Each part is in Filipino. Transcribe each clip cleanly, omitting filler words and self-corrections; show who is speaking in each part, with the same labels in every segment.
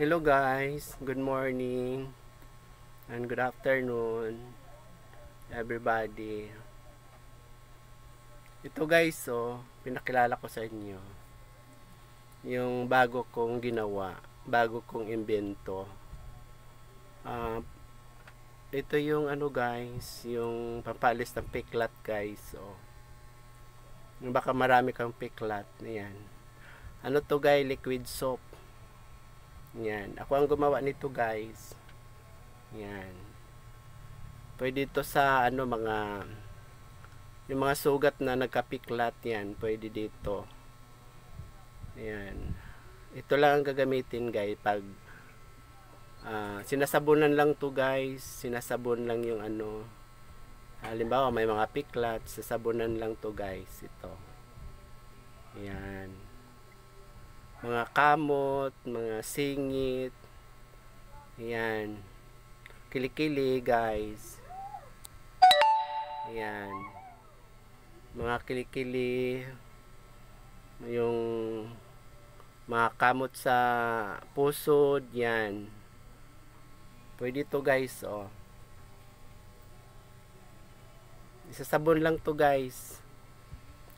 Speaker 1: Hello guys, good morning and good afternoon everybody. Ito guys, pinakilala ko sa inyo yung bago kong ginawa, bago kong imbento. Ito yung guys, yung pampalis ng piklat guys. Yung baka marami kang piklat, ayan. Ano to guys, liquid soap. Yan, ako ang gumawa nito guys. Yan. Pwede ito sa yung mga sugat na nagkapiklat yan, pwede dito. Yan. Ito lang ang gagamitin guys pag sinasabunan lang to guys, sinasabon lang yung halimbawa may mga piklat, sasabunan lang to guys, ito. Yan. Mga kamot, mga singit. Yan. Kilikili guys. Yan. Mga kilikili. Yung mga kamot sa pusod. Yan. Pwede to guys, Isasabon lang to guys.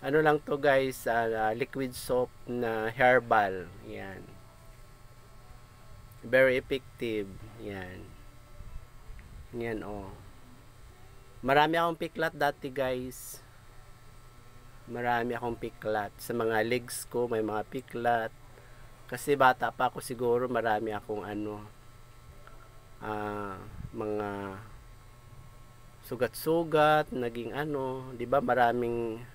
Speaker 1: Ano lang to guys, liquid soap na herbal. Yan. Very effective. Yan. Yan Marami akong piklat dati guys. Marami akong piklat. Sa mga legs ko may mga piklat. Kasi bata pa ako siguro, marami akong mga sugat-sugat, naging di ba maraming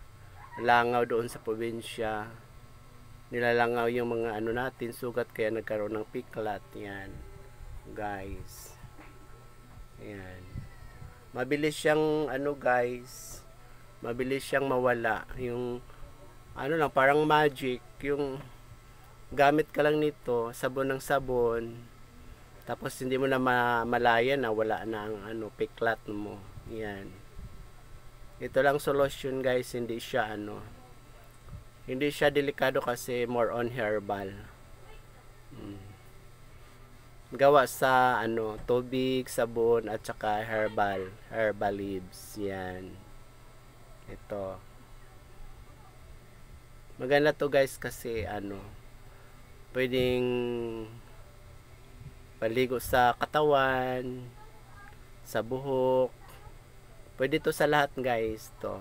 Speaker 1: langaw doon sa probinsya, nilalangaw yung mga natin, sugat, kaya nagkaroon ng piklat. Yan guys. Yan, mabilis siyang guys, mabilis siyang mawala. Yung lang, parang magic. Yung gamit ka lang nito, sabon ng sabon, tapos hindi mo na malaya na wala na ang piklat mo. Yan. Ito lang solusyon guys, hindi siya hindi siya delikado kasi more on herbal. Gawa sa tubig, sabon at saka herbal leaves. Yan. Ito. Maganda to guys kasi pwedeng paligo sa katawan, sa buhok. Pwede to sa lahat guys to.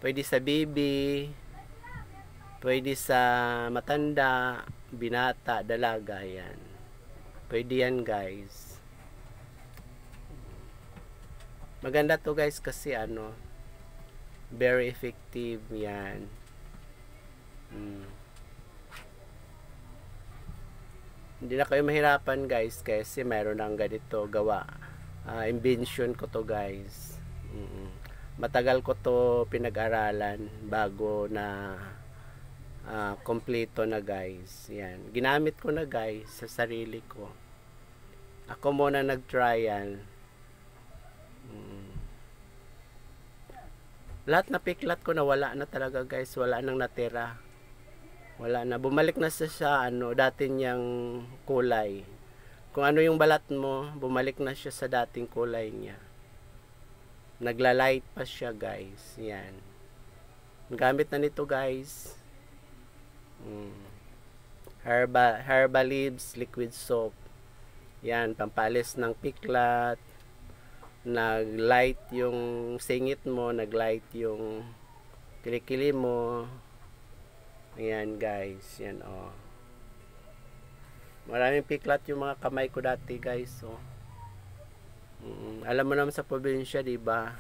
Speaker 1: Pwede sa baby, pwede sa matanda, binata, dalaga. Yan. Pwede yan guys. Maganda to guys kasi very effective. Yan. Hindi na kayo mahirapan guys kasi meron ng ganito gawa. Invention ko to guys. Matagal ko to pinag-aralan bago na kompleto na guys. Yan. Ginamit ko na guys sa sarili ko. Ako muna nag-trial. Lahat na piklat ko nawala na talaga guys. Wala nang natira. Wala na. Bumalik na sa dati niyang kulay. Kung ano yung balat mo, bumalik na siya sa dating kulay niya. Nagla-light pa siya guys. Yan. Gamit na nito guys. Herbal leaves, liquid soap. Yan, pampalis ng piklat. Nag-light yung singit mo, nag-light yung kilikili mo. Ayan guys, yan maraming piklat yung mga kamay ko dati guys. Alam mo naman sa probinsya, di ba?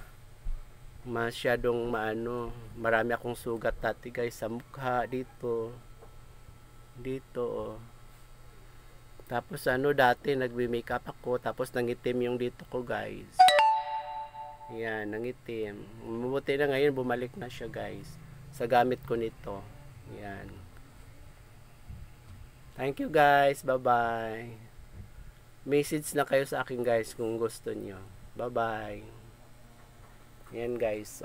Speaker 1: Masyadong marami akong sugat dati guys sa mukha dito. Tapos dati nagbi-makeup ako, tapos nangitim yung dito ko guys. Yan, nangitim. Mabuti na ngayon bumalik na siya guys sa gamit ko nito. Yan. Thank you guys. Bye-bye. Message na kayo sa akin guys kung gusto nyo. Bye-bye. Yan guys.